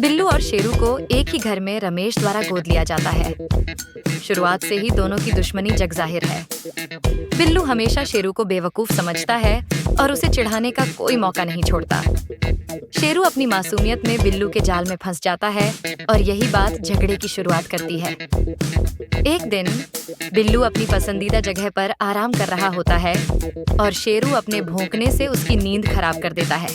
बिल्लू और शेरू को एक ही घर में रमेश द्वारा गोद लिया जाता है। शुरुआत से ही दोनों की दुश्मनी जग जाहिर है। बिल्लू हमेशा शेरू को बेवकूफ समझता है और उसे चिढ़ाने का कोई मौका नहीं छोड़ता। शेरू अपनी मासूमियत में बिल्लू के जाल में फंस जाता है और यही बात झगड़े की शुरुआत करती है। एक दिन बिल्लू अपनी पसंदीदा जगह पर आराम कर रहा होता है और शेरू अपने भौंकने से उसकी नींद खराब कर देता है।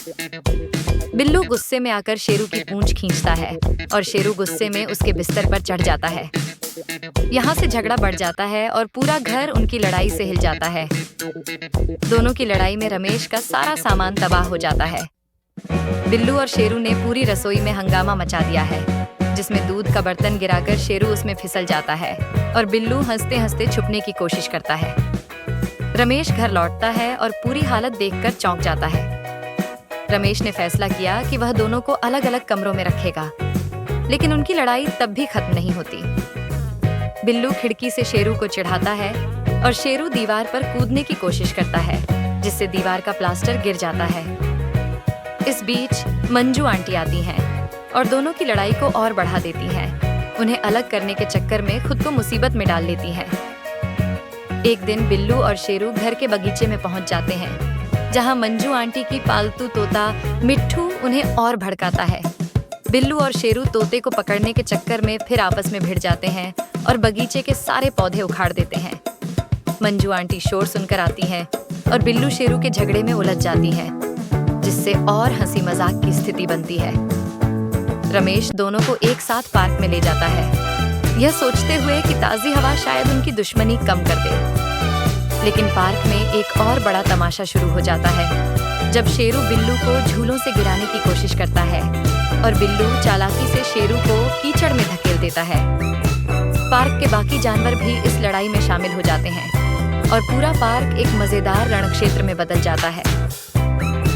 बिल्लू गुस्से में आकर शेरू की पूंछ खींचता है और शेरू गुस्से में उसके बिस्तर पर चढ़ जाता है। यहाँ से झगड़ा बढ़ जाता है और पूरा घर उनकी लड़ाई से हिल जाता है। दोनों की लड़ाई में रमेश का सारा सामान तबाह हो जाता है। बिल्लू और शेरू ने पूरी रसोई में हंगामा मचा दिया है, जिसमें दूध का बर्तन गिराकर शेरू उसमें फिसल जाता है और बिल्लू हंसते हंसते छुपने की कोशिश करता है। रमेश घर लौटता है और पूरी हालत देखकर चौंक जाता है। रमेश ने फैसला किया कि वह दोनों को अलग अलग कमरों में रखेगा, लेकिन उनकी लड़ाई तब भी खत्म नहीं होती। बिल्लू खिड़की से शेरू को चिढ़ाता है और शेरू दीवार पर कूदने की कोशिश करता है, जिससे दीवार का प्लास्टर गिर जाता है। इस बीच मंजू आंटी आती हैं और दोनों की लड़ाई को और बढ़ा देती हैं। उन्हें अलग करने के चक्कर में खुद को मुसीबत में डाल लेती हैं। एक दिन बिल्लू और शेरू घर के बगीचे में पहुंच जाते हैं, जहां मंजू आंटी की पालतू तोता मिट्ठू उन्हें और भड़काता है। बिल्लू और शेरू तोते को पकड़ने के चक्कर में फिर आपस में भिड़ जाते हैं और बगीचे के सारे पौधे उखाड़ देते हैं। मंजू आंटी शोर सुनकर आती हैं और बिल्लू शेरू के झगड़े में उलझ जाती हैं, जिससे और हंसी मजाक की स्थिति बनती है। रमेश दोनों को एक साथ पार्क में ले जाता है, यह सोचते हुए कि ताज़ी हवा शायद उनकी दुश्मनी कम कर दे। लेकिन पार्क में एक और बड़ा तमाशा शुरू हो जाता है, जब शेरू बिल्लू को झूलों से गिराने की कोशिश करता है और बिल्लू चालाकी से शेरू को कीचड़ में धकेल देता है। पार्क के बाकी जानवर भी इस लड़ाई में शामिल हो जाते हैं और पूरा पार्क एक मजेदार रणक्षेत्र में बदल जाता है।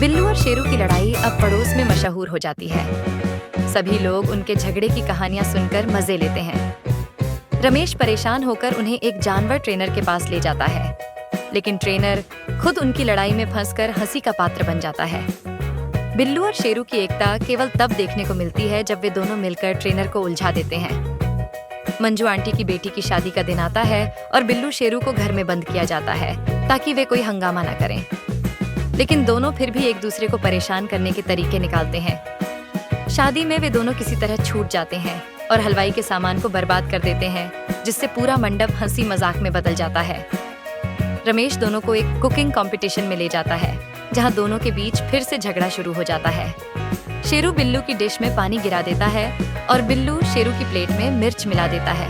बिल्लू और शेरू की लड़ाई अब पड़ोस में मशहूर हो जाती है। सभी लोग उनके झगड़े की कहानियां सुनकर मजे लेते हैं। रमेश परेशान होकर उन्हें एक जानवर ट्रेनर के पास ले जाता है, लेकिन ट्रेनर खुद उनकी लड़ाई में फंसकर हंसी का पात्र बन जाता है। बिल्लू और शेरू की एकता केवल तब देखने को मिलती है जब वे दोनों मिलकर ट्रेनर को उलझा देते हैं। मंजू आंटी की बेटी की शादी का दिन आता है और बिल्लू शेरू को घर में बंद किया जाता है ताकि वे कोई हंगामा न करें। लेकिन दोनों फिर भी एक दूसरे को परेशान करने के तरीके निकालते हैं। शादी में वे दोनों किसी तरह छूट जाते हैं और हलवाई के सामान को बर्बाद कर देते हैं, जिससे पूरा मंडप हंसी मजाक में बदल जाता है। रमेश दोनों को एक कुकिंग कंपटीशन में ले जाता है, जहां दोनों के बीच फिर से झगड़ा शुरू हो जाता है। शेरू बिल्लू की डिश में पानी गिरा देता है और बिल्लू शेरू की प्लेट में मिर्च मिला देता है।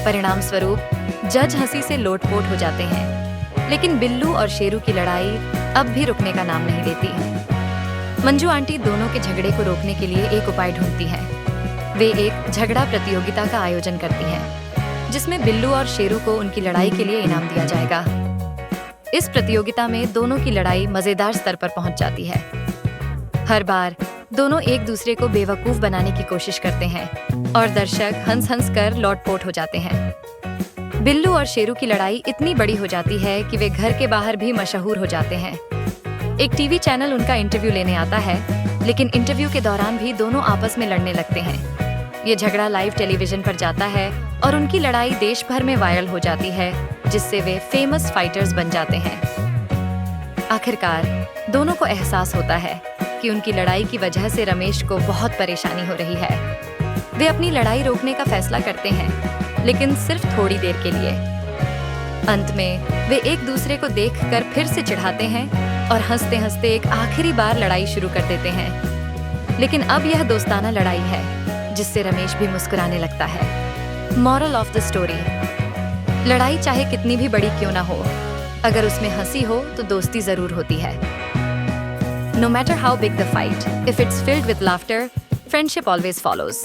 परिणाम स्वरूप जज हंसी से लोटपोट हो जाते हैं, लेकिन बिल्लू और शेरू की लड़ाई अब भी रुकने का नाम नहीं लेती। मंजू आंटी दोनों के झगड़े को रोकने के लिए एक उपाय ढूंढती हैं। वे एक झगड़ा प्रतियोगिता का आयोजन करती हैं, जिसमें बिल्लू और शेरू को उनकी लड़ाई के लिए इनाम दिया जाएगा। इस प्रतियोगिता में दोनों की लड़ाई मजेदार स्तर पर पहुंच जाती है। हर बार दोनों एक दूसरे को बेवकूफ बनाने की कोशिश करते हैं और दर्शक हंस हंस कर लोटपोट हो जाते हैं। बिल्लू और शेरू की लड़ाई इतनी बड़ी हो जाती है कि वे घर के बाहर भी मशहूर हो जाते हैं। एक टीवी चैनल उनका इंटरव्यू लेने आता है, लेकिन इंटरव्यू के दौरान भी दोनों आपस में लड़ने लगते हैं। ये झगड़ा लाइव टेलीविजन पर जाता है और उनकी लड़ाई देश भर में वायरल हो जाती है, जिससे वे फेमस फाइटर्स बन जाते हैं। आखिरकार दोनों को एहसास होता है कि उनकी लड़ाई की वजह से रमेश को बहुत परेशानी हो रही है। वे अपनी लड़ाई रोकने का फैसला करते हैं, लेकिन सिर्फ थोड़ी देर के लिए। अंत में वे एक दूसरे को देखकर फिर से चिढ़ाते हैं और हंसते हंसते एक आखिरी बार लड़ाई शुरू कर देते हैं। लेकिन अब यह दोस्ताना लड़ाई है, जिससे रमेश भी मुस्कुराने लगता है। मॉरल ऑफ द स्टोरी: लड़ाई चाहे कितनी भी बड़ी क्यों ना हो, अगर उसमें हंसी हो तो दोस्ती जरूर होती है। No matter how big the fight, if it's filled with laughter, friendship always follows.